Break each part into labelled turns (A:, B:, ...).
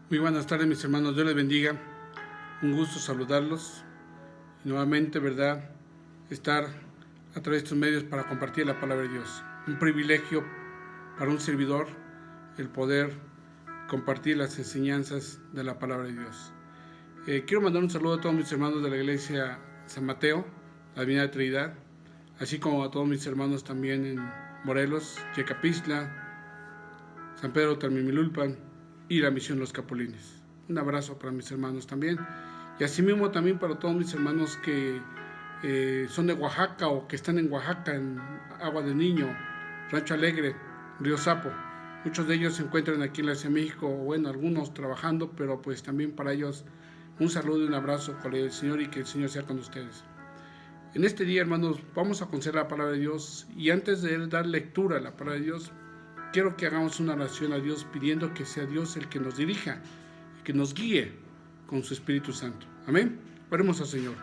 A: Muy buenas tardes, mis hermanos. Dios les bendiga. Un gusto saludarlos. Y nuevamente, ¿verdad? Estar a través de estos medios para compartir la palabra de Dios. Un privilegio para un servidor el poder compartir las enseñanzas de la palabra de Dios. Quiero mandar un saludo a todos mis hermanos de la iglesia San Mateo, la Divina Trinidad, así como a todos mis hermanos también en Morelos, Yecapixtla, San Pedro Tamimilulpan y la misión Los Capulines. Un abrazo para mis hermanos también, y asimismo también para todos mis hermanos que son de Oaxaca o que están en Oaxaca, en Agua de Niño, Rancho Alegre, Río Sapo. Muchos de ellos se encuentran aquí en la Ciudad de México, bueno, algunos trabajando, pero pues también para ellos un saludo y un abrazo con el Señor, y que el Señor sea con ustedes. En este día, hermanos, vamos a considerar la palabra de Dios, y antes de dar lectura a la palabra de Dios, quiero que hagamos una oración a Dios pidiendo que sea Dios el que nos dirija, que nos guíe con su Espíritu Santo. Amén. Oremos al Señor.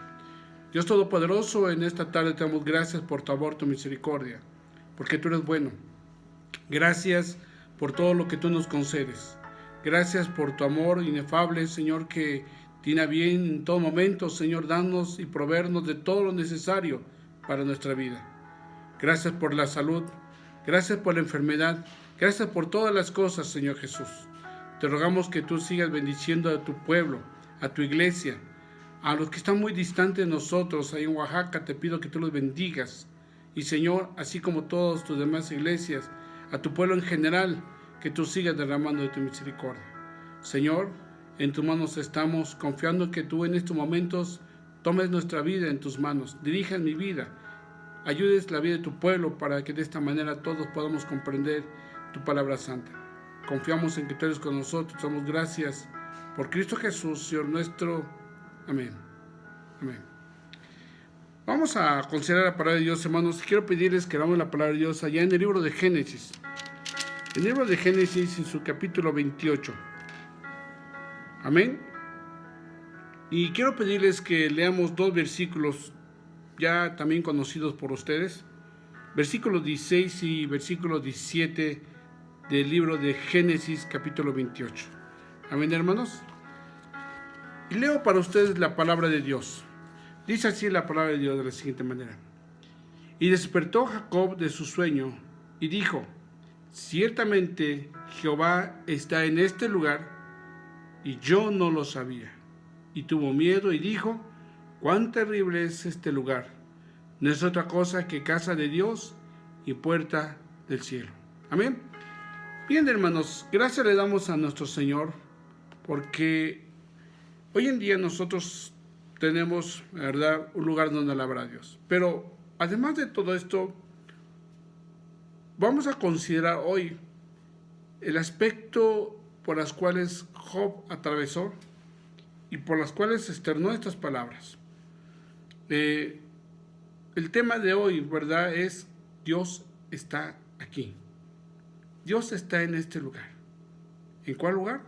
A: Dios Todopoderoso, en esta tarde te damos gracias por tu amor, tu misericordia, porque tú eres bueno. Gracias por todo lo que tú nos concedes. Gracias por tu amor inefable, Señor, que tiene a bien en todo momento, Señor, darnos y proveernos de todo lo necesario para nuestra vida. Gracias por la salud. Gracias por la enfermedad. Gracias por todas las cosas, Señor Jesús. Te rogamos que tú sigas bendiciendo a tu pueblo, a tu iglesia, a los que están muy distantes de nosotros, ahí en Oaxaca. Te pido que tú los bendigas. Y, Señor, así como todas tus demás iglesias, a tu pueblo en general, que tú sigas derramando de tu misericordia. Señor, en tus manos estamos, confiando que tú en estos momentos tomes nuestra vida en tus manos, dirijas mi vida, ayudes la vida de tu pueblo para que de esta manera todos podamos comprender tu palabra santa. Confiamos en que tú eres con nosotros. Damos gracias por Cristo Jesús, Señor nuestro. Amén. Amén. Vamos a considerar la palabra de Dios, hermanos. Quiero pedirles que leamos la palabra de Dios allá en el libro de Génesis. En el libro de Génesis, en su capítulo 28. Amén. Y quiero pedirles que leamos dos versículos ya también conocidos por ustedes. Versículo 16 y versículo 17 del libro de Génesis, capítulo 28. Amén, hermanos. Y leo para ustedes la palabra de Dios. Dice así la palabra de Dios de la siguiente manera. Y despertó Jacob de su sueño y dijo: ciertamente Jehová está en este lugar, y yo no lo sabía. Y tuvo miedo y dijo: cuán terrible es este lugar. No es otra cosa que casa de Dios y puerta del cielo. Amén. Bien, hermanos, gracias le damos a nuestro Señor, porque hoy en día nosotros tenemos, ¿verdad?, un lugar donde alabar a Dios. Pero además de todo esto, vamos a considerar hoy el aspecto por las cuales Job atravesó y por las cuales externó estas palabras. El tema de hoy, ¿verdad?, es Dios está aquí. Dios está en este lugar. ¿En cuál lugar?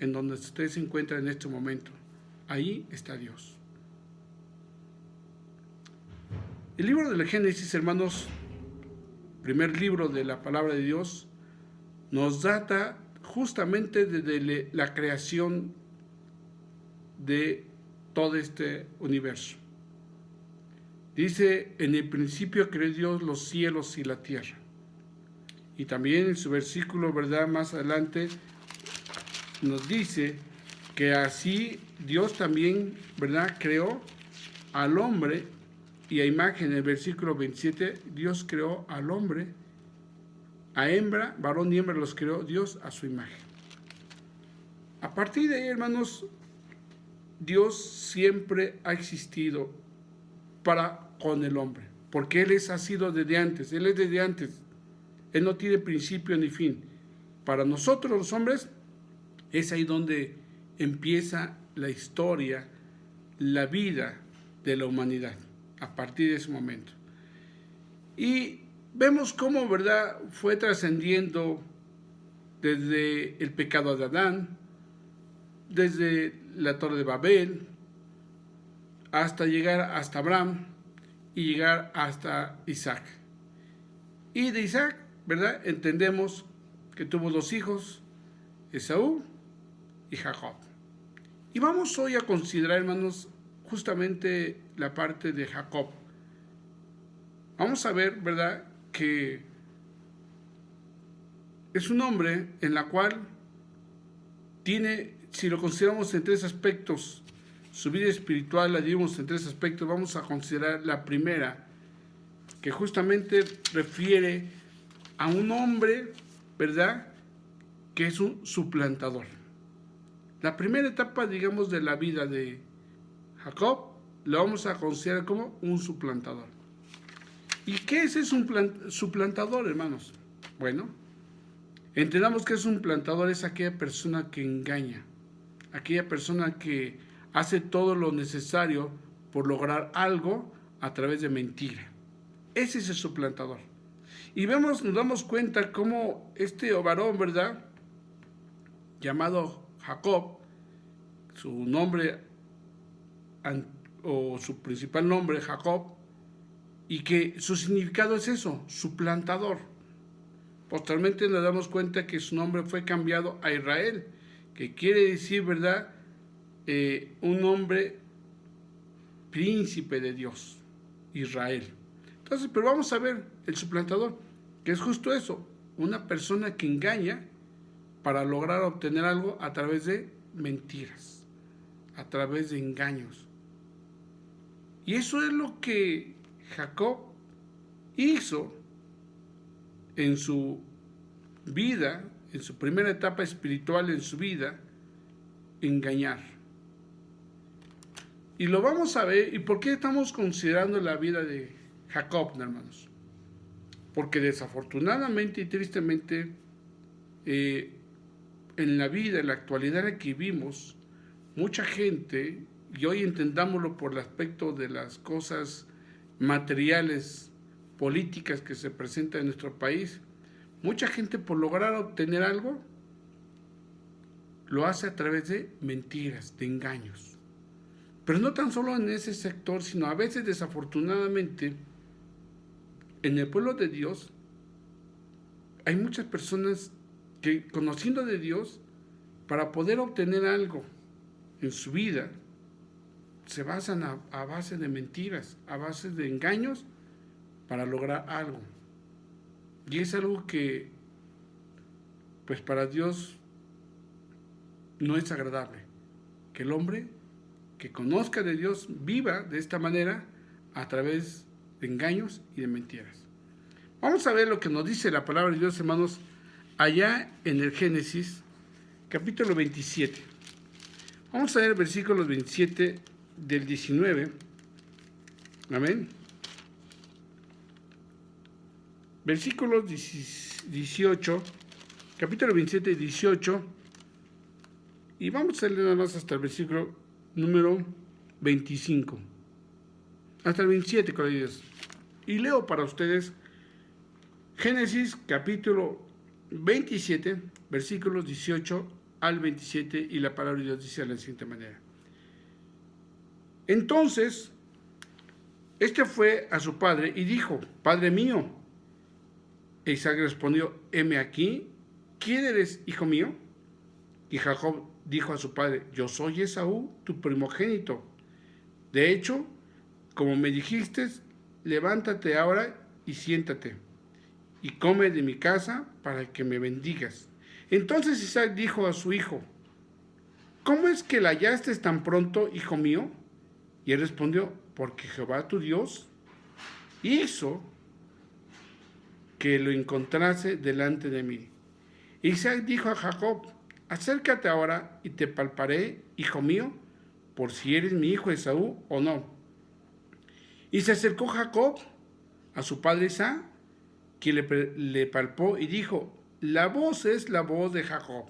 A: En donde usted se encuentra en este momento. Ahí está Dios. El libro del Génesis, hermanos, primer libro de la palabra de Dios, nos data justamente desde la creación de todo este universo. Dice: en el principio creó Dios los cielos y la tierra. Y también en su versículo, ¿verdad?, más adelante nos dice que así Dios también, ¿verdad?, creó al hombre, y a imagen, en el versículo 27, Dios creó al hombre, a hembra, varón y hembra los creó Dios a su imagen. A partir de ahí, hermanos, Dios siempre ha existido para con el hombre, porque Él ha sido desde antes, Él es desde antes. Él no tiene principio ni fin. Para nosotros los hombres es ahí donde empieza la historia, la vida de la humanidad, a partir de ese momento. Y vemos cómo, ¿verdad?, fue trascendiendo desde el pecado de Adán, desde la Torre de Babel, hasta llegar hasta Abraham y llegar hasta Isaac. Y de Isaac, ¿verdad?, entendemos que tuvo dos hijos, Esaú y Jacob. Y vamos hoy a considerar, hermanos, justamente la parte de Jacob. Vamos a ver, ¿verdad?, que es un hombre en la cual tiene, si lo consideramos en tres aspectos, su vida espiritual la dividimos en tres aspectos. Vamos a considerar la primera, que justamente refiere a un hombre, ¿verdad?, que es un suplantador. La primera etapa, digamos, de la vida de Jacob, lo vamos a considerar como un suplantador. ¿Y qué es ese suplantador, hermanos? Bueno, entendamos que es un suplantador, es aquella persona que engaña, aquella persona que hace todo lo necesario por lograr algo a través de mentira. Ese es el suplantador. Y nos damos cuenta cómo este varón, ¿verdad?, llamado Jacob, su nombre o su principal nombre, Jacob, y que su significado es eso, suplantador. Posteriormente nos damos cuenta que su nombre fue cambiado a Israel, que quiere decir, ¿verdad?, un hombre príncipe de Dios, Israel. Entonces, pero vamos a ver el suplantador, que es justo eso, una persona que engaña para lograr obtener algo a través de mentiras, a través de engaños. Y eso es lo que Jacob hizo en su vida, en su primera etapa espiritual en su vida, engañar. Y lo vamos a ver. ¿Y por qué estamos considerando la vida de Jacob, hermanos? Porque desafortunadamente y tristemente, en la vida, en la actualidad en la que vivimos, mucha gente, y hoy entendámoslo por el aspecto de las cosas materiales, políticas que se presentan en nuestro país, mucha gente por lograr obtener algo, lo hace a través de mentiras, de engaños. Pero no tan solo en ese sector, sino a veces desafortunadamente, en el pueblo de Dios, hay muchas personas que, conociendo de Dios, para poder obtener algo en su vida, se basan a base de mentiras, a base de engaños, para lograr algo. Y es algo que, pues para Dios, no es agradable. Que el hombre que conozca de Dios viva de esta manera a través de engaños y de mentiras. Vamos a ver lo que nos dice la palabra de Dios, hermanos, allá en el Génesis, capítulo 27. Vamos a ver versículos 27 del 19. Amén. Versículos 18, capítulo 27 y 18. Y vamos a leer nada más hasta el versículo número 25. Hasta el 27, con Dios. Y leo para ustedes Génesis capítulo 27, versículos 18 al 27, y la palabra de Dios dice de la siguiente manera. Entonces, este fue a su padre y dijo: Padre mío. E Isaac respondió: heme aquí, ¿quién eres, hijo mío? Y Jacob dijo a su padre: yo soy Esaú, tu primogénito. De hecho, como me dijiste, levántate ahora y siéntate, y come de mi casa para que me bendigas. Entonces Isaac dijo a su hijo: ¿cómo es que la hallaste tan pronto, hijo mío? Y él respondió: porque Jehová tu Dios hizo que lo encontrase delante de mí. Isaac dijo a Jacob: acércate ahora y te palparé, hijo mío, por si eres mi hijo Esaú o no. Y se acercó Jacob a su padre Isaac, quien le palpó y dijo: la voz es la voz de Jacob,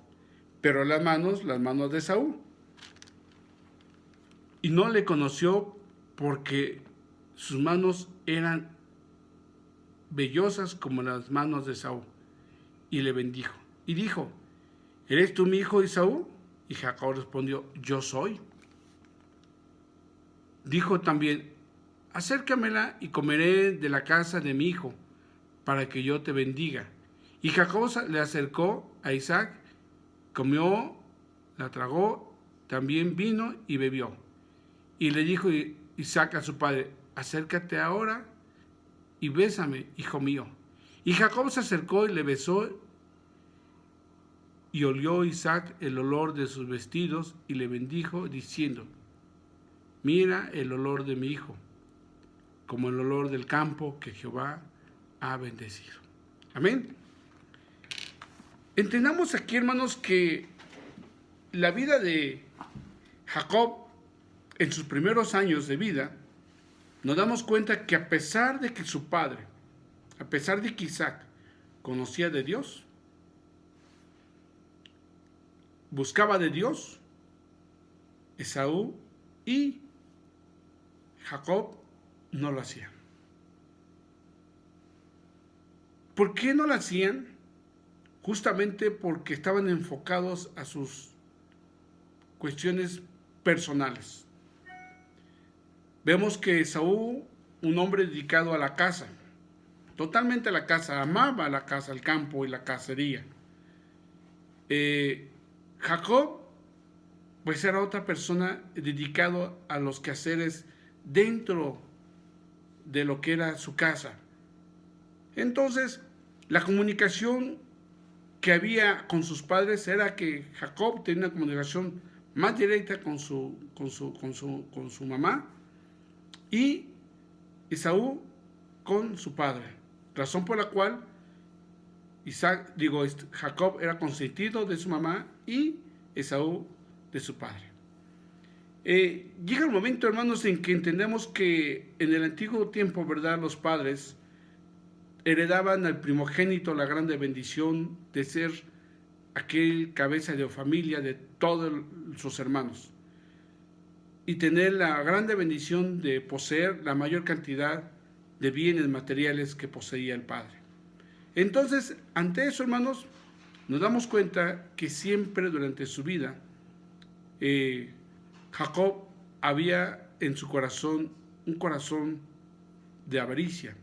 A: pero las manos de Esaú. Y no le conoció porque sus manos eran vellosas como las manos de Esaú. Y le bendijo. Y dijo: ¿eres tú mi hijo Esaú? Y Jacob respondió: yo soy. Dijo también: acércamela y comeré de la casa de mi hijo, para que yo te bendiga. Y Jacob le acercó a Isaac, comió la tragó, también vino y bebió. Y le dijo Isaac a su padre: acércate ahora y bésame, hijo mío. Y Jacob se acercó y le besó, y olió Isaac el olor de sus vestidos y le bendijo, diciendo: mira el olor de mi hijo, como el olor del campo que Jehová ha bendecido. Amén. Entendamos aquí, hermanos, que la vida de Jacob en sus primeros años de vida, nos damos cuenta que a pesar de que su padre, a pesar de que Isaac conocía de Dios, buscaba de Dios, Esaú y Jacob no lo hacían. ¿Por qué no lo hacían? Justamente porque estaban enfocados a sus cuestiones personales. Vemos que Esaú, un hombre dedicado a la caza, totalmente a la caza, amaba la caza, el campo y la cacería. Jacob, pues era otra persona dedicado a los quehaceres dentro de lo que era su casa. Entonces, la comunicación que había con sus padres era que Jacob tenía una comunicación más directa con su mamá, y Esaú con su padre, razón por la cual Jacob era consentido de su mamá y Esaú de su padre. Llega el momento, hermanos, en que entendemos que en el antiguo tiempo, ¿verdad?, los padres heredaban al primogénito la grande bendición de ser aquel cabeza de familia de todos sus hermanos y tener la grande bendición de poseer la mayor cantidad de bienes materiales que poseía el padre. Entonces, ante eso, hermanos, nos damos cuenta que siempre durante su vida Jacob había en su corazón un corazón de avaricia,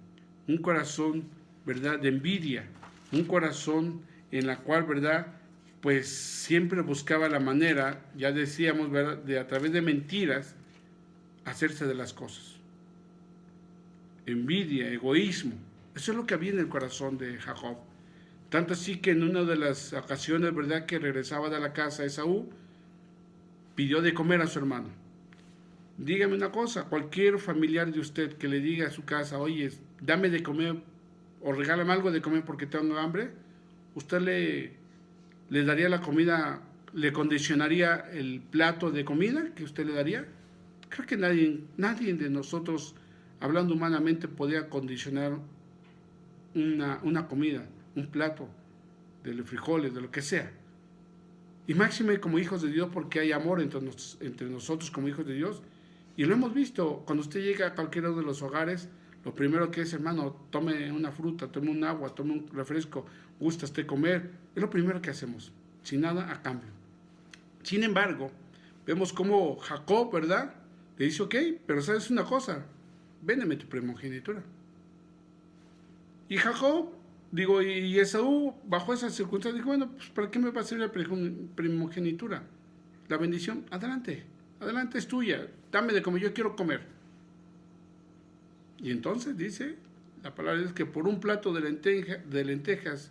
A: un corazón, ¿verdad?, de envidia, un corazón en la cual, ¿verdad?, pues siempre buscaba la manera, ya decíamos, ¿verdad?, de a través de mentiras hacerse de las cosas. Envidia, egoísmo, eso es lo que había en el corazón de Jacob. Tanto así que en una de las ocasiones, ¿verdad?, que regresaba de la casa de Esaú, pidió de comer a su hermano. Dígame una cosa, cualquier familiar de usted que le diga a su casa: oye, dame de comer o regálame algo de comer porque tengo hambre, usted le daría la comida, le condicionaría el plato de comida que usted le daría. Creo que nadie de nosotros, hablando humanamente, podría condicionar una comida, un plato de los frijoles, de lo que sea. Y máxime como hijos de Dios, porque hay amor entre nosotros como hijos de Dios. Y lo hemos visto, cuando usted llega a cualquiera de los hogares, lo primero que es: hermano, tome una fruta, tome un agua, tome un refresco, gusta usted comer. Es lo primero que hacemos, sin nada a cambio. Sin embargo, vemos cómo Jacob, ¿verdad?, le dice: ok, pero sabes una cosa, véndeme tu primogenitura. Y Jacob, y Esaú, bajo esas circunstancias, dijo: bueno, pues ¿para qué me va a servir la primogenitura? La bendición, adelante es tuya, dame de comer, yo quiero comer. Y entonces dice, la palabra es que por un plato de lentejas,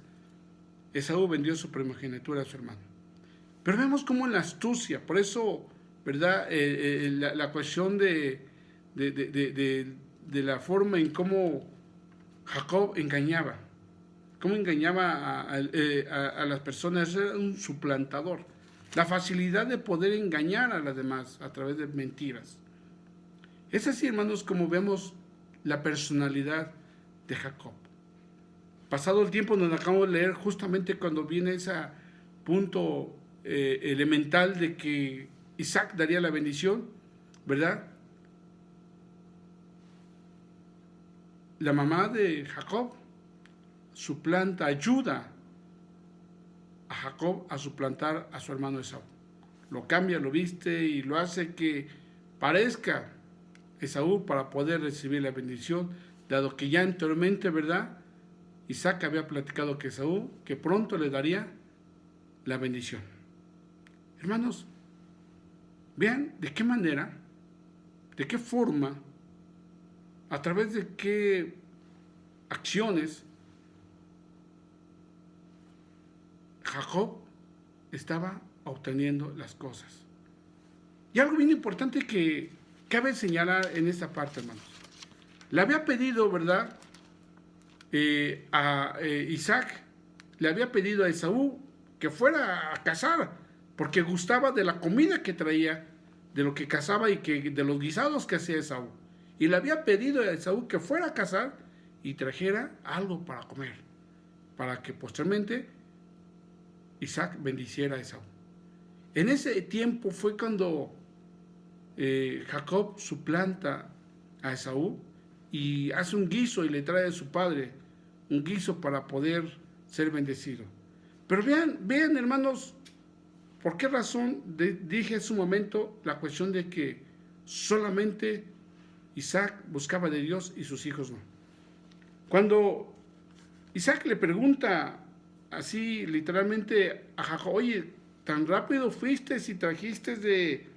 A: Esaú vendió su primogenitura a su hermano. Pero vemos cómo en la astucia, por eso, ¿verdad?, la cuestión de la forma en cómo Jacob engañaba, a las personas, era un suplantador. La facilidad de poder engañar a las demás a través de mentiras. Es así, hermanos, como vemos la personalidad de Jacob. Pasado el tiempo, nos acabamos de leer justamente cuando viene ese punto elemental de que Isaac daría la bendición, ¿verdad? La mamá de Jacob ayuda a Jacob a suplantar a su hermano Esaú. Lo cambia, lo viste y lo hace que parezca Esaú para poder recibir la bendición, dado que ya anteriormente, ¿verdad?, Isaac había platicado que Esaú, que pronto le daría la bendición. Hermanos, vean de qué manera, de qué forma, a través de qué acciones Jacob estaba obteniendo las cosas. Y algo bien importante que cabe señalar en esta parte, hermanos. Le había pedido, ¿verdad? A Isaac, le había pedido a Esaú que fuera a cazar, porque gustaba de la comida que traía, de lo que cazaba y de los guisados que hacía Esaú. Y le había pedido a Esaú que fuera a cazar y trajera algo para comer, para que posteriormente Isaac bendiciera a Esaú. En ese tiempo fue cuando Jacob suplanta a Esaú y hace un guiso y le trae a su padre un guiso para poder ser bendecido. Pero vean hermanos, ¿por qué razón dije en su momento la cuestión de que solamente Isaac buscaba de Dios y sus hijos no? Cuando Isaac le pregunta así literalmente a Jacob, oye, tan rápido fuiste y trajiste de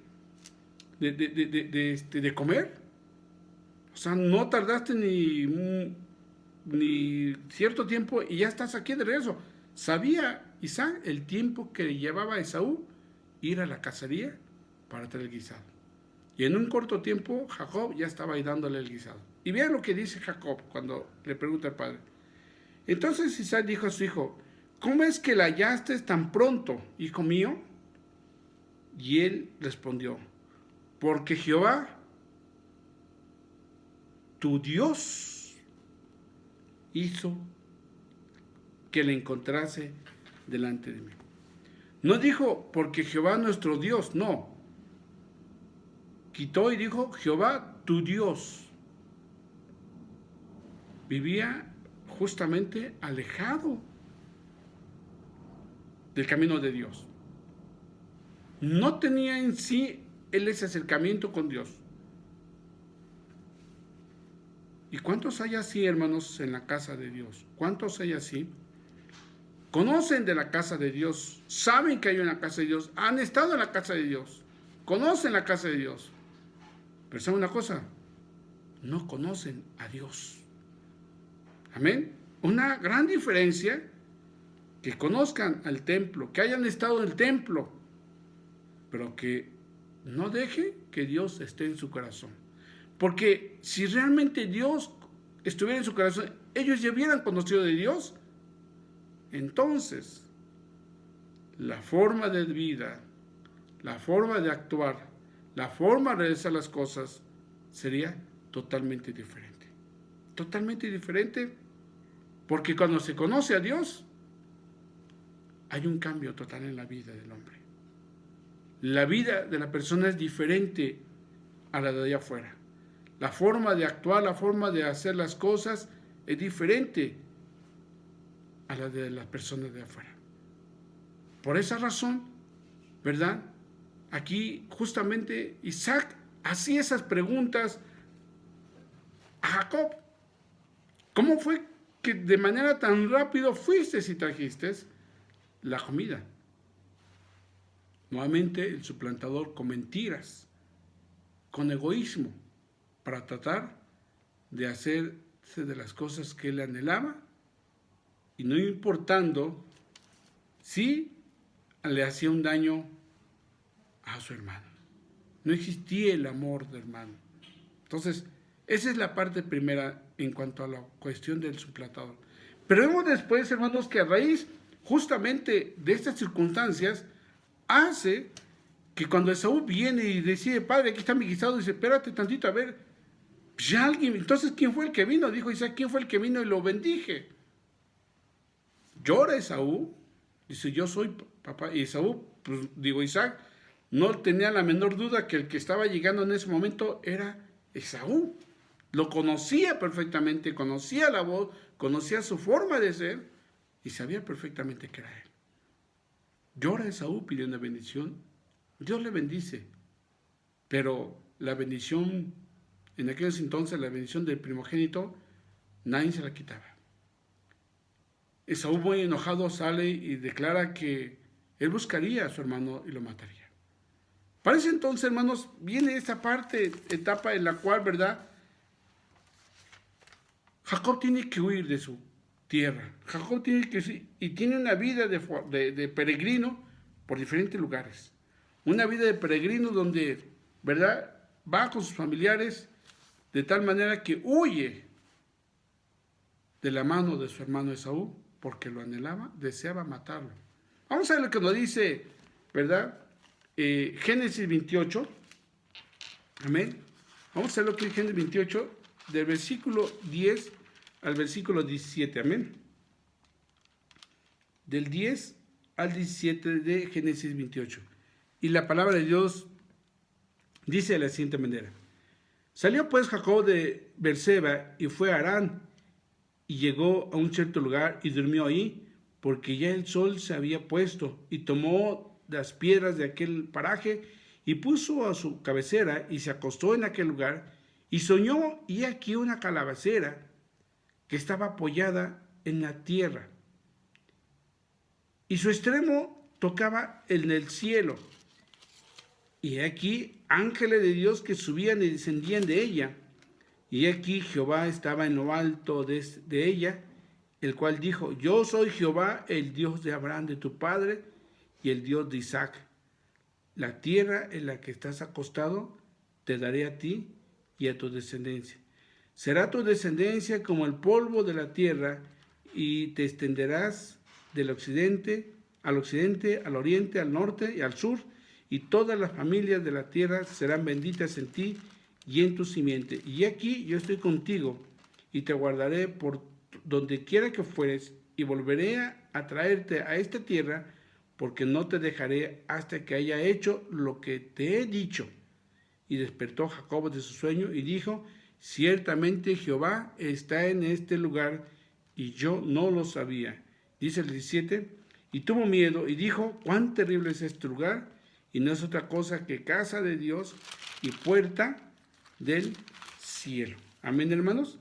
A: comer, o sea, no tardaste ni cierto tiempo y ya estás aquí de regreso. Sabía Isaac el tiempo que llevaba a Esaú ir a la cacería para traer el guisado. Y en un corto tiempo Jacob ya estaba ahí dándole el guisado. Y vean lo que dice Jacob cuando le pregunta al padre. Entonces Isaac dijo a su hijo, ¿cómo es que la hallaste tan pronto, hijo mío? Y él respondió, porque Jehová, tu Dios, hizo que le encontrase delante de mí. No dijo, porque Jehová nuestro Dios, no. Quitó y dijo, Jehová tu Dios. Vivía justamente alejado del camino de Dios. No tenía en sí él ese acercamiento con Dios. ¿Y cuántos hay así, hermanos, en la casa de Dios? ¿Cuántos hay así? Conocen de la casa de Dios, saben que hay una casa de Dios, han estado en la casa de Dios, conocen la casa de Dios. Pero ¿saben una cosa? No conocen a Dios. Amén. Una gran diferencia que conozcan al templo, que hayan estado en el templo, pero que no deje que Dios esté en su corazón. Porque si realmente Dios estuviera en su corazón, ellos ya hubieran conocido de Dios, entonces la forma de vida, la forma de actuar, la forma de realizar las cosas sería totalmente diferente. Totalmente diferente, porque cuando se conoce a Dios, hay un cambio total en la vida del hombre. La vida de la persona es diferente a la de allá afuera. La forma de actuar, la forma de hacer las cosas es diferente a la de las personas de afuera. Por esa razón, ¿verdad? Aquí justamente Isaac hacía esas preguntas a Jacob. ¿Cómo fue que de manera tan rápido fuiste y trajiste la comida? Nuevamente el suplantador con mentiras, con egoísmo, para tratar de hacerse de las cosas que él anhelaba y no importando si le hacía un daño a su hermano. No existía el amor de hermano. Entonces, esa es la parte primera en cuanto a la cuestión del suplantador. Pero vemos después, hermanos, que a raíz justamente de estas circunstancias hace que cuando Esaú viene y decide, padre, aquí está mi guisado, dice, espérate tantito, a ver, ya alguien, entonces, ¿quién fue el que vino? Dijo Isaac, ¿quién fue el que vino y lo bendije? Llora Esaú, dice, yo soy papá. Y Esaú, pues digo, Isaac, no tenía la menor duda que el que estaba llegando en ese momento era Esaú. Lo conocía perfectamente, conocía la voz, conocía su forma de ser y sabía perfectamente que era él. Llora Esaú pidiendo bendición. Dios le bendice, pero la bendición, en aquellos entonces, la bendición del primogénito, nadie se la quitaba. Esaú muy enojado sale y declara que él buscaría a su hermano y lo mataría. Para ese entonces, hermanos, viene esa etapa en la cual, ¿verdad? Jacob tiene que huir de su tierra. Jacob tiene que y tiene una vida de peregrino por diferentes lugares. Una vida de peregrino donde, ¿verdad? Va con sus familiares de tal manera que huye de la mano de su hermano Esaú porque lo anhelaba, deseaba matarlo. Vamos a ver lo que nos dice, ¿verdad? Génesis 28. Amén. Vamos a ver lo que dice Génesis 28, del versículo 10 al versículo 17. Amén. Del 10 al 17 de Génesis 28. Y la palabra de Dios dice de la siguiente manera. Salió pues Jacob de Beerseba y fue a Harán, y llegó a un cierto lugar y durmió ahí, porque ya el sol se había puesto, y tomó las piedras de aquel paraje y puso a su cabecera y se acostó en aquel lugar, y soñó, y aquí una calabacera que estaba apoyada en la tierra, y su extremo tocaba en el cielo, y aquí ángeles de Dios que subían y descendían de ella, y aquí Jehová estaba en lo alto de ella, el cual dijo, yo soy Jehová, el Dios de Abraham, de tu padre, y el Dios de Isaac. La tierra en la que estás acostado te daré a ti y a tu descendencia. Será tu descendencia como el polvo de la tierra, y te extenderás del occidente, al oriente, al norte y al sur, y todas las familias de la tierra serán benditas en ti y en tu simiente. Y aquí yo estoy contigo, y te guardaré por donde quiera que fueres, y volveré a traerte a esta tierra, porque no te dejaré hasta que haya hecho lo que te he dicho. Y despertó Jacob de su sueño y dijo, ciertamente Jehová está en este lugar, y yo no lo sabía. Dice el 17, y tuvo miedo y dijo, cuán terrible es este lugar, y no es otra cosa que casa de Dios y puerta del cielo. Amén, hermanos.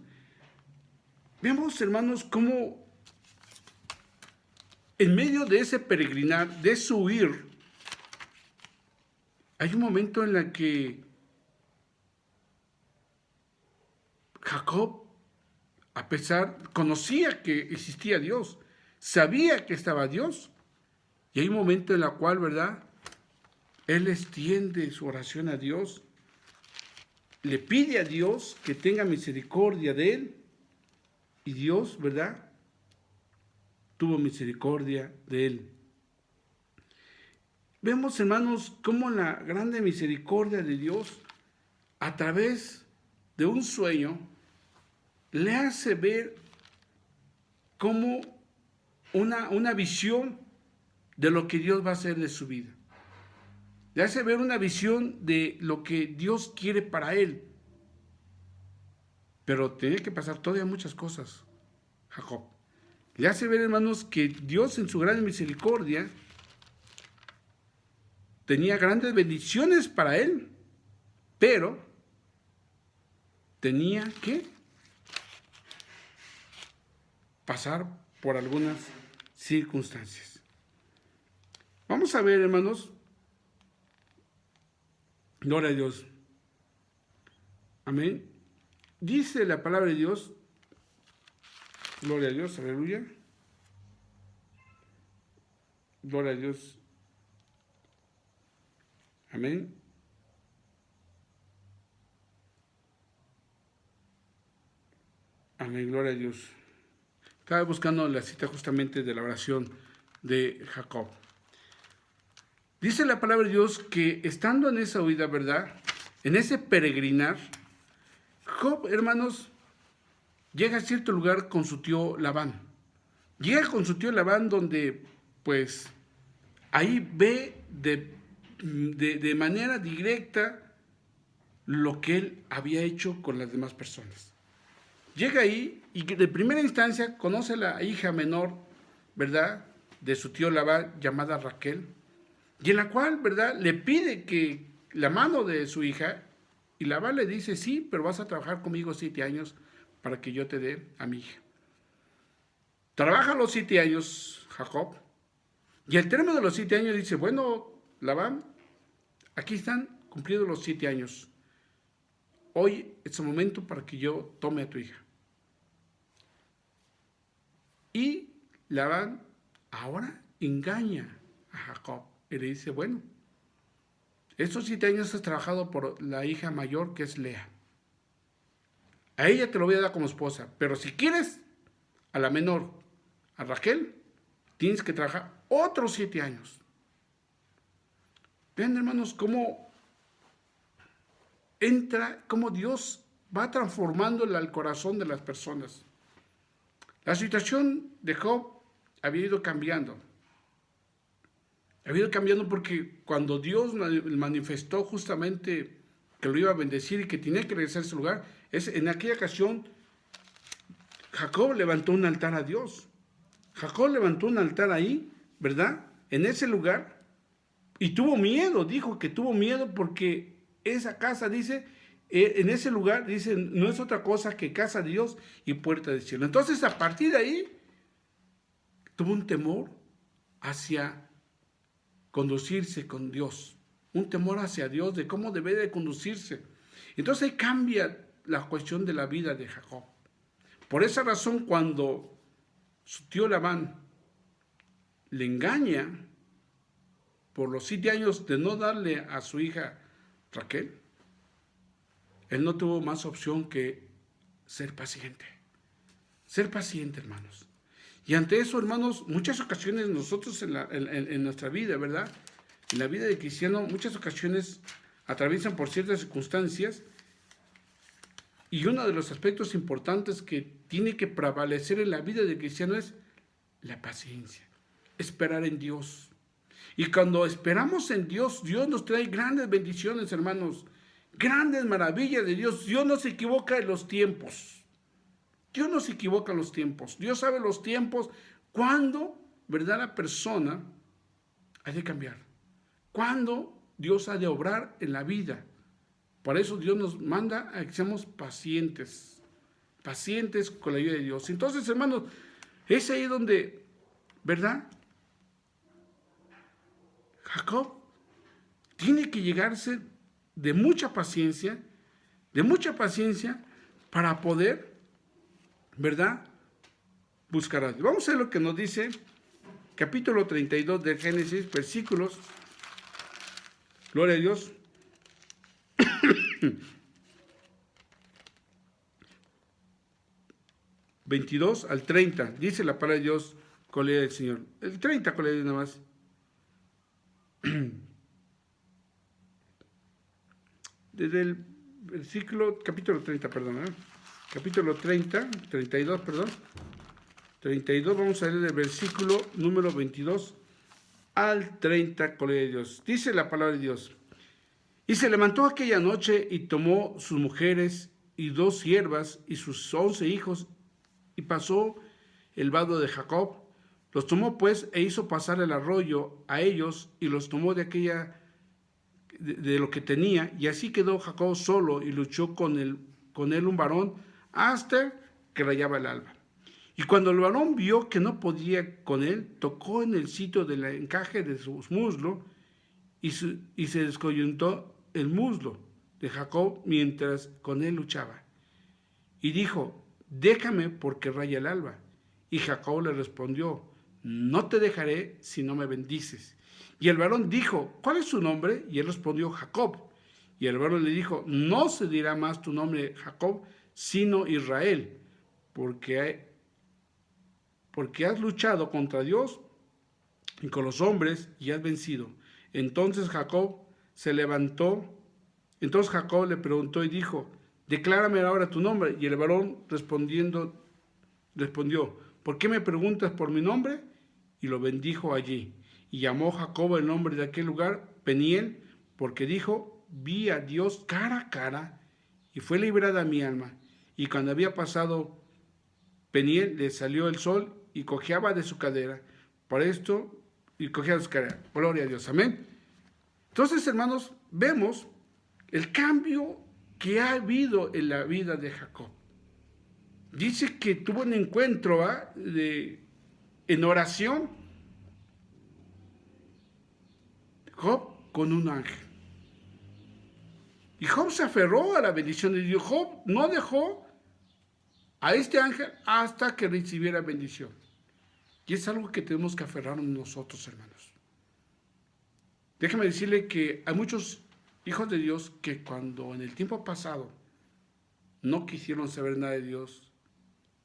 A: Veamos, hermanos, cómo en medio de ese peregrinar, de su huir, hay un momento en el que Jacob, a pesar, conocía que existía Dios, sabía que estaba Dios, y hay un momento en el cual, ¿verdad?, él extiende su oración a Dios, le pide a Dios que tenga misericordia de él, y Dios, ¿verdad?, tuvo misericordia de él. Vemos, hermanos, cómo la grande misericordia de Dios, a través de un sueño, le hace ver como una visión de lo que Dios va a hacer de su vida. Le hace ver una visión de lo que Dios quiere para él. Pero tenía que pasar todavía muchas cosas, Jacob. Le hace ver, hermanos, que Dios en su gran misericordia tenía grandes bendiciones para él, pero tenía que pasar por algunas circunstancias. Vamos a ver, hermanos. Gloria a Dios. Amén. Dice la palabra de Dios. Gloria a Dios, aleluya. Gloria a Dios. Amén. Amén, gloria a Dios. Estaba buscando la cita justamente de la oración de Jacob. Dice la palabra de Dios que estando en esa huida, ¿verdad?, en ese peregrinar, Job, hermanos, llega a cierto lugar con su tío Labán. Llega con su tío Labán donde, pues, ahí ve de manera directa lo que él había hecho con las demás personas. Llega ahí y de primera instancia conoce a la hija menor, ¿verdad?, de su tío Labán, llamada Raquel, y en la cual, ¿verdad?, le pide que la mano de su hija, y Labán le dice, sí, pero vas a trabajar conmigo 7 años para que yo te dé a mi hija. Trabaja los 7 años Jacob, Y al término de los 7 años dice, bueno, Labán, aquí están cumplidos los 7 años. Hoy es el momento para que yo tome a tu hija. Y Labán ahora engaña a Jacob y le dice, bueno, estos 7 años has trabajado por la hija mayor que es Lea. A ella te lo voy a dar como esposa, pero si quieres a la menor, a Raquel, tienes que trabajar otros 7 años. Vean, hermanos, cómo cómo Dios va transformando el corazón de las personas. La situación de Job había ido cambiando. Había ido cambiando porque cuando Dios manifestó justamente que lo iba a bendecir y que tenía que regresar a ese lugar, en aquella ocasión Jacob levantó un altar a Dios. Jacob levantó un altar ahí, ¿verdad? En ese lugar. Y tuvo miedo, dijo que tuvo miedo porque esa casa, dice, en ese lugar, dice, no es otra cosa que casa de Dios y puerta del cielo. Entonces, a partir de ahí, tuvo un temor hacia conducirse con Dios. Un temor hacia Dios, de cómo debe de conducirse. Entonces, ahí cambia la cuestión de la vida de Jacob. Por esa razón, cuando su tío Labán le engaña por los 7 años de no darle a su hija Raquel, él no tuvo más opción que ser paciente. Ser paciente, hermanos. Y ante eso, hermanos, muchas ocasiones nosotros en nuestra vida, ¿verdad? En la vida de cristiano, muchas ocasiones atraviesan por ciertas circunstancias. Y uno de los aspectos importantes que tiene que prevalecer en la vida del cristiano es la paciencia. Esperar en Dios. Y cuando esperamos en Dios, Dios nos trae grandes bendiciones, hermanos. Grandes maravillas de Dios. Dios no se equivoca en los tiempos. Dios no se equivoca en los tiempos. Dios sabe los tiempos cuando, ¿verdad?, la persona ha de cambiar. Cuando Dios ha de obrar en la vida. Por eso Dios nos manda a que seamos pacientes. Pacientes con la ayuda de Dios. Entonces, hermanos, es ahí donde, ¿verdad?, Jacob tiene que llegarse de mucha paciencia para poder, ¿verdad?, buscar a Dios. Vamos a ver lo que nos dice capítulo 32 de Génesis, versículos, gloria a Dios, 22 al 30, dice la palabra de Dios, colega del Señor. El 30, colega de Dios, nada más. Desde el capítulo 30, perdón, capítulo 30, 32, perdón, 32, vamos a leer el versículo número 22 al 30, colega de Dios. Dice la palabra de Dios. Y se levantó aquella noche y tomó sus mujeres y 2 siervas y sus 11 hijos y pasó el vado de Jacob. Los tomó pues e hizo pasar el arroyo a ellos y los tomó de lo que tenía, y así quedó Jacob solo y luchó con él un varón hasta que rayaba el alba. Y cuando el varón vio que no podía con él, tocó en el sitio del encaje de su muslo y se descoyuntó el muslo de Jacob mientras con él luchaba. Y dijo, déjame porque raya el alba. Y Jacob le respondió, no te dejaré si no me bendices. Y el varón dijo, ¿cuál es su nombre? Y él respondió, Jacob. Y el varón le dijo, no se dirá más tu nombre Jacob, sino Israel, porque has luchado contra Dios y con los hombres y has vencido. Entonces Jacob se levantó. Entonces Jacob le preguntó y dijo, declárame ahora tu nombre. Y el varón respondió, ¿por qué me preguntas por mi nombre? Y lo bendijo allí. Y llamó Jacob el nombre de aquel lugar Peniel, porque dijo, vi a Dios cara a cara, y fue librada mi alma. Y cuando había pasado Peniel, le salió el sol y cojeaba de su cadera. Por esto, y cogía de su cadera. Gloria a Dios, amén. Entonces, hermanos, vemos el cambio que ha habido en la vida de Jacob. Dice que tuvo un encuentro en oración Job con un ángel. Y Job se aferró a la bendición de Dios. Job no dejó a este ángel hasta que recibiera bendición. Y es algo que tenemos que aferrarnos nosotros, hermanos. Déjame decirle que hay muchos hijos de Dios que cuando en el tiempo pasado no quisieron saber nada de Dios,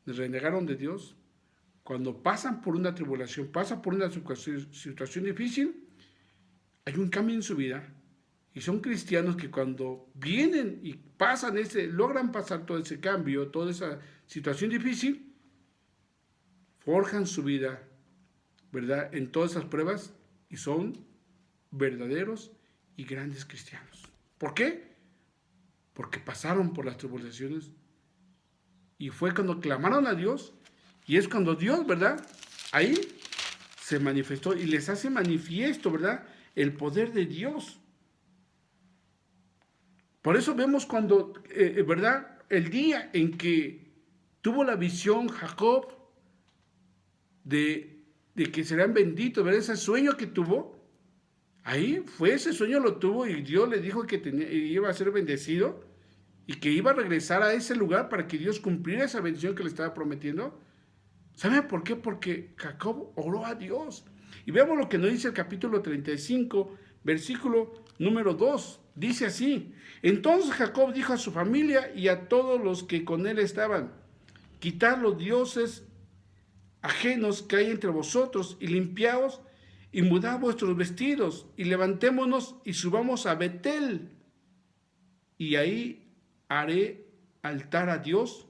A: renegaron de Dios, cuando pasan por una tribulación, pasan por una situación difícil, hay un cambio en su vida. Y son cristianos que cuando vienen y pasan logran pasar todo ese cambio, toda esa situación difícil, forjan su vida, ¿verdad?, en todas esas pruebas y son verdaderos y grandes cristianos. ¿Por qué? Porque pasaron por las tribulaciones y fue cuando clamaron a Dios y es cuando Dios, ¿verdad?, ahí se manifestó y les hace manifiesto, ¿verdad?, el poder de Dios. Por eso vemos cuando, ¿verdad?, el día en que tuvo la visión Jacob de que serán benditos, ¿verdad?, ese sueño que tuvo, ahí fue, ese sueño lo tuvo y Dios le dijo que iba a ser bendecido y que iba a regresar a ese lugar para que Dios cumpliera esa bendición que le estaba prometiendo. ¿Saben por qué? Porque Jacob oró a Dios. Y veamos lo que nos dice el capítulo 35, versículo número 2. Dice así: entonces Jacob dijo a su familia y a todos los que con él estaban: quitad los dioses ajenos que hay entre vosotros y limpiaos y mudad vuestros vestidos y levantémonos y subamos a Betel y ahí haré altar a Dios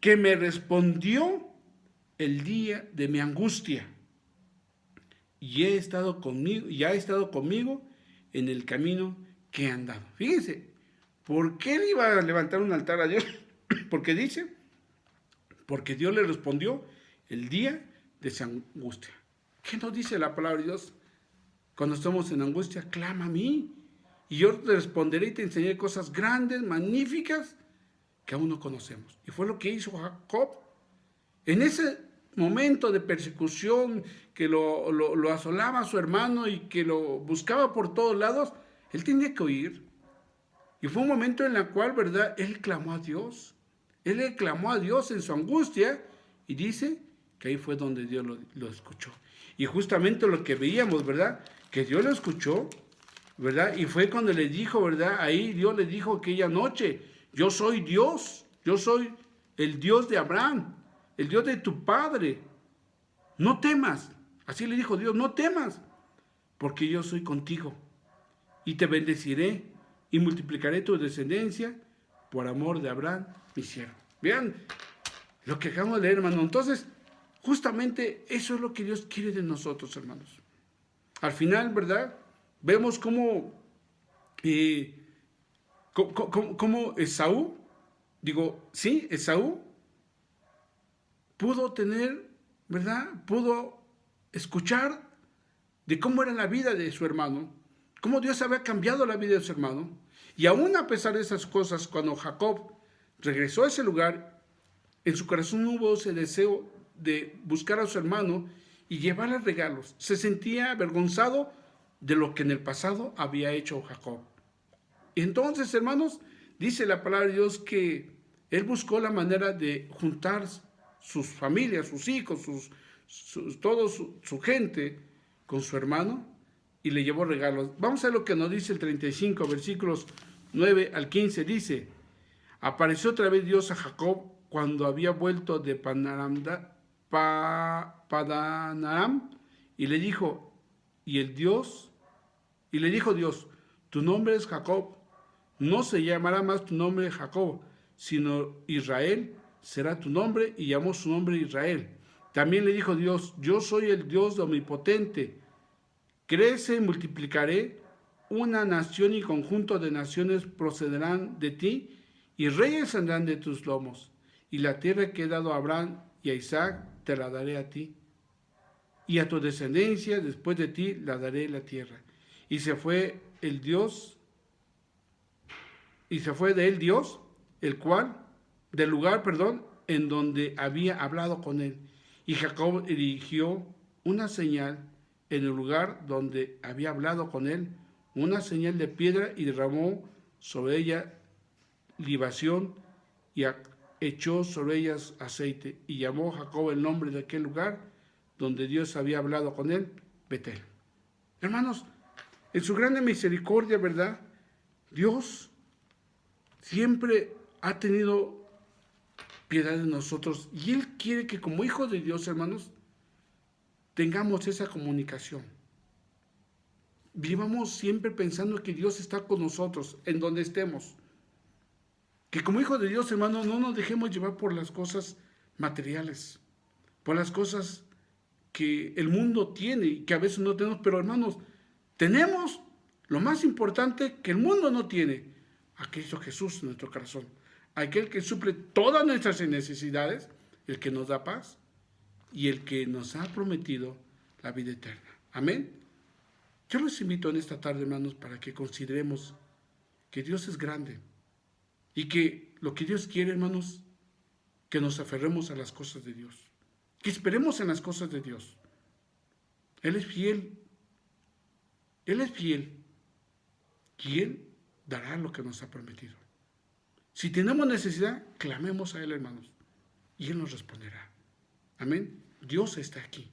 A: que me respondió el día de mi angustia y ha estado conmigo en el camino que he andado. Fíjense, ¿por qué él iba a levantar un altar a Dios? Porque dice, porque Dios le respondió el día de su angustia. ¿Qué nos dice la palabra de Dios? Cuando estamos en angustia, clama a mí y yo te responderé y te enseñaré cosas grandes, magníficas que aún no conocemos. Y fue lo que hizo Jacob. En ese momento de persecución que lo asolaba a su hermano y que lo buscaba por todos lados, él tenía que huir. Y fue un momento en el cual, ¿verdad?, él clamó a Dios. Él le clamó a Dios en su angustia y dice que ahí fue donde Dios lo escuchó. Y justamente lo que veíamos, ¿verdad?, que Dios lo escuchó, ¿verdad? Y fue cuando le dijo, ¿verdad?, ahí Dios le dijo aquella noche: yo soy Dios, yo soy el Dios de Abraham, el Dios de tu padre. No temas. Así le dijo Dios: no temas, porque yo soy contigo y te bendeciré y multiplicaré tu descendencia por amor de Abraham, mi siervo. Vean lo que acabamos de leer, hermano. Entonces, justamente eso es lo que Dios quiere de nosotros, hermanos. Al final, ¿verdad?, vemos cómo Esaú pudo tener, ¿verdad?, pudo escuchar de cómo era la vida de su hermano, cómo Dios había cambiado la vida de su hermano. Y aún a pesar de esas cosas, cuando Jacob regresó a ese lugar, en su corazón hubo ese deseo de buscar a su hermano y llevarle regalos. Se sentía avergonzado de lo que en el pasado había hecho Jacob. Y entonces, hermanos, dice la palabra de Dios que él buscó la manera de juntar sus familias, sus hijos, toda su gente con su hermano y le llevó regalos. Vamos a ver lo que nos dice el 35, versículos 9 al 15. Dice: apareció otra vez Dios a Jacob cuando había vuelto de Padanaram y le dijo Dios: tu nombre es Jacob, no se llamará más tu nombre Jacob, sino Israel será tu nombre, y llamó su nombre Israel. También le dijo Dios: yo soy el Dios omnipotente, crece y multiplicaré una nación y conjunto de naciones procederán de ti y reyes saldrán de tus lomos, y la tierra que he dado a Abraham y a Isaac te la daré a ti, y a tu descendencia después de ti la daré la tierra. Y se fue de él Dios, del lugar, en donde había hablado con él. Y Jacob erigió una señal en el lugar donde había hablado con él una señal de piedra y derramó sobre ella libación y echó sobre ellas aceite y llamó Jacob el nombre de aquel lugar donde Dios había hablado con él, Betel. Hermanos, en su grande misericordia, ¿verdad? Dios siempre ha tenido piedad de nosotros y Él quiere que como hijos de Dios, hermanos, tengamos esa comunicación. Vivamos siempre pensando que Dios está con nosotros en donde estemos. Que como hijos de Dios, hermanos, no nos dejemos llevar por las cosas materiales, por las cosas que el mundo tiene y que a veces no tenemos, pero hermanos, tenemos lo más importante que el mundo no tiene, a Cristo Jesús en nuestro corazón, aquel que suple todas nuestras necesidades, el que nos da paz y el que nos ha prometido la vida eterna. Amén. Yo los invito en esta tarde, hermanos, para que consideremos que Dios es grande y que lo que Dios quiere, hermanos, que nos aferremos a las cosas de Dios, que esperemos en las cosas de Dios. Él es fiel. Él es fiel y Él dará lo que nos ha prometido. Si tenemos necesidad, clamemos a Él, hermanos, y Él nos responderá. Amén. Dios está aquí.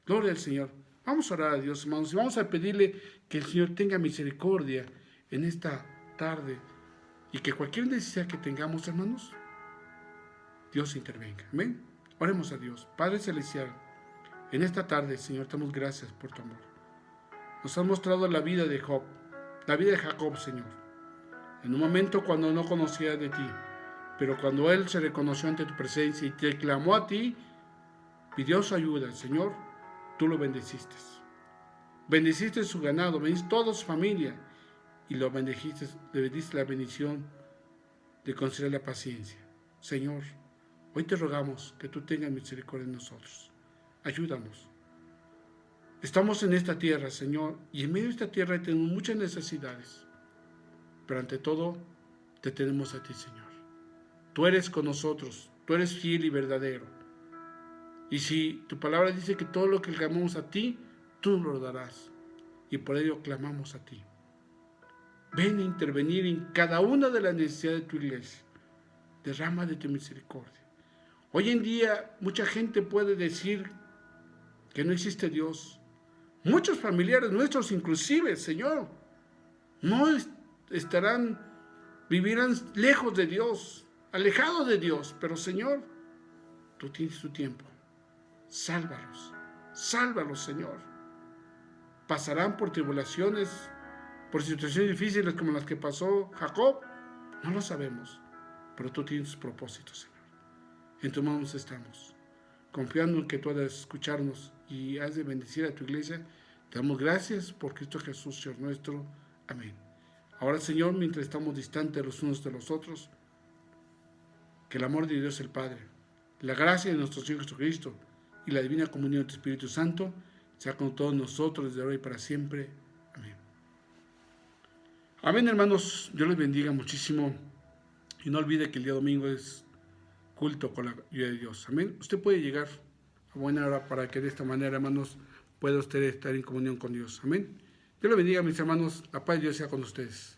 A: Gloria al Señor. Vamos a orar a Dios, hermanos, y vamos a pedirle que el Señor tenga misericordia en esta tarde y que cualquier necesidad que tengamos, hermanos, Dios intervenga. Amén. Oremos a Dios. Padre Celestial, en esta tarde, Señor, te damos gracias por tu amor. Nos has mostrado la vida de Job, la vida de Jacob, Señor, en un momento cuando no conocía de ti, pero cuando él se reconoció ante tu presencia y te clamó a ti, pidió su ayuda, Señor, tú lo bendeciste. Bendeciste su ganado, bendeciste toda su familia y lo bendeciste, le diste la bendición de conceder la paciencia. Señor, hoy te rogamos que tú tengas misericordia de nosotros. Ayúdanos. Estamos en esta tierra, Señor, y en medio de esta tierra tenemos muchas necesidades, pero ante todo te tenemos a ti, Señor. Tú eres con nosotros, tú eres fiel y verdadero. Y si tu palabra dice que todo lo que clamamos a ti, tú lo darás, y por ello clamamos a ti. Ven a intervenir en cada una de las necesidades de tu iglesia. Derrama de tu misericordia. Hoy en día mucha gente puede decir que no existe Dios. Muchos familiares nuestros inclusive, Señor, no vivirán lejos de Dios, alejados de Dios, pero Señor, tú tienes tu tiempo. Sálvalos, sálvalos, Señor. Pasarán por tribulaciones, por situaciones difíciles como las que pasó Jacob, no lo sabemos, pero tú tienes propósitos, Señor. En tus manos estamos, confiando en que tú has de escucharnos y has de bendecir a tu iglesia. Te damos gracias por Cristo Jesús, Señor nuestro. Amén. Ahora, Señor, mientras estamos distantes los unos de los otros, que el amor de Dios el Padre, la gracia de nuestro Señor Jesucristo y la divina comunión de tu Espíritu Santo sea con todos nosotros desde ahora y para siempre. Amén. Amén, hermanos. Dios les bendiga muchísimo. Y no olvide que el día domingo es culto con la ayuda de Dios. Amén. Usted puede llegar a buena hora para que de esta manera, hermanos, pueda usted estar en comunión con Dios. Amén. Dios le bendiga, mis hermanos. La paz de Dios sea con ustedes.